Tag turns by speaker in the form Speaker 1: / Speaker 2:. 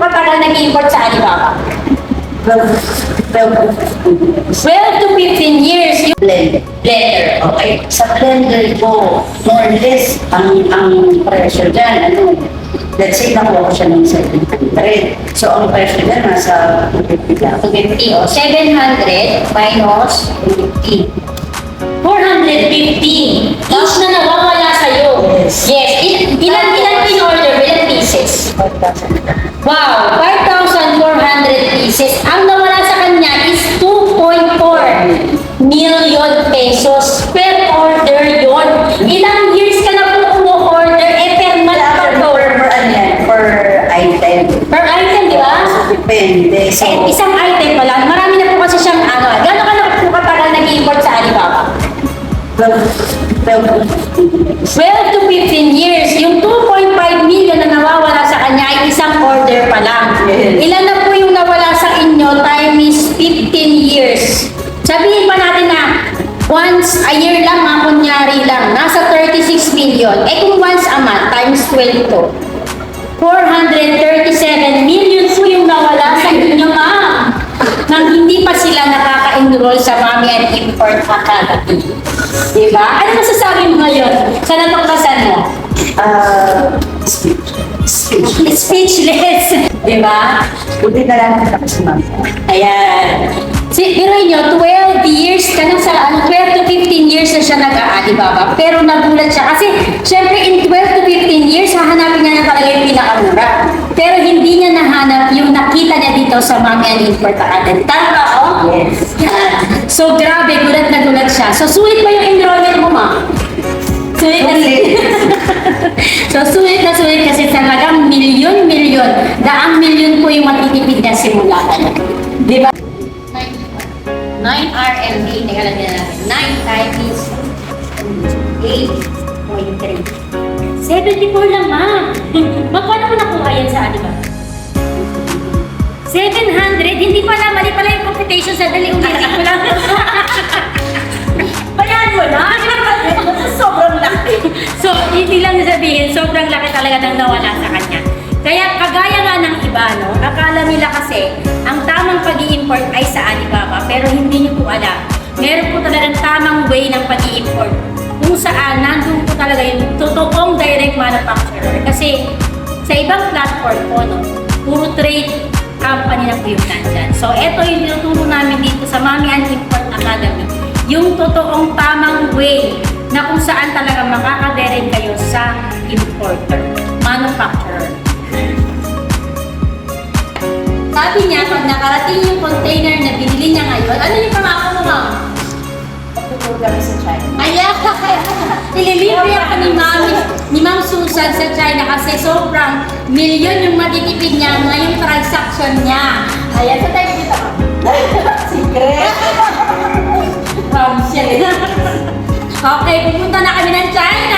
Speaker 1: katagal nag-import sa Alibaba?
Speaker 2: 12
Speaker 1: to 15 years. Yung
Speaker 2: blender. Okay. Sa blender ko, more or less, ang pressure dyan, let's say nakuha ko siya ng 700. So, ang pressure dyan, nasa 250 lang.
Speaker 1: 250 o 700 minus 250. 450. Each na nawawala sa'yo.
Speaker 2: Yes.
Speaker 1: Ilan in-order? Ilan pieces?
Speaker 2: 5,000.
Speaker 1: Wow! 5,400 pieces. Ang nawala sa kanya is 2.4 million pesos per order yon. Ilang years ka na po umu-order? Per month pa to.
Speaker 2: Per item.
Speaker 1: Per item, di ba?
Speaker 2: Depende. So,
Speaker 1: Isang item pa lang. Marami na po kasi siyang ano. Gano'n ka na po katagal nag-import sa Alibaba?
Speaker 2: 12
Speaker 1: 12 to 15 years. Yung 2.5 million na nawawala sa kanya ay isang order pa lang.
Speaker 2: Yes.
Speaker 1: Ilan na po yung nawala sa inyo? Time is 15 years. Sabihin pa natin na once a year lang, kunyari lang, nasa 36 million. Eh kung once a month, times 12 to, 437 million po yung nawala sa inyo, ma'am. Nang hindi pa sila nakaka-enroll sa Mommy and Import Academy. Diba? Ano masasabi mo ngayon sa natuklasan mo? Speechless. Diba?
Speaker 2: buti na lang kita kasi ma'am.
Speaker 1: Ayan. Biruin nyo, 12 years ka na sa, 12 to 15 years na siya nag-Alibaba. Pero nagulat siya kasi, syempre in 12 to 15 years, hahanapin niya na talaga yung pinakamura. Pero hindi niya nahanap yung nakita niya dito sa Mommy and Import Academy. Tama ba ako?
Speaker 2: Yes.
Speaker 1: Yan. So grabe, gulat na gulat siya. So sulit ba yung enrollment mo, ma? Sulit na So sulit na sulit kasi talagang milyon-milyon. Daang milyon po yung matitipid niya simula ka na. Di ba? 9 RMB, teka lang nila natin. 9 times 8.3. 74 lang, ma'am. Magkano mo nakuha yan sa Alibaba? 700? Hindi pala, mali pala yung computation. Sadali, ulitin ko lang. Bayaan mo na. Sobrang laki. So, hindi lang sabihin, sobrang laki talaga ng nawala sa kanya. Kaya kagaya nga ng iba, no? Akala nila kasi ang tamang pag-i-import ay sa Alibaba, pero hindi niyo po alam. Meron po talagang tamang way ng pag-i-import kung saan nandun po talaga yung totoong direct manufacturer. Kasi sa ibang platform po, no? Puro trade company na po yung nandyan. So, ito yung tinuturo namin dito sa Mommy and Import Academy. Yung totoong tamang way na kung saan talaga makakadirect kayo sa importer, manufacturer. Sabi niya, pag nakarating yung container na binili niya ngayon, ano yung pangako mo, ma'am?
Speaker 2: Pagtuturo kami sa China.
Speaker 1: Ayan! Ililibre ako ni Ma'am Susan sa China kasi sobrang milyon yung matitipid niya ngayong transaction niya. Ayan, sa tayo dito.
Speaker 2: Secret!
Speaker 1: Promise yan. Okay, pupunta na kami ng China!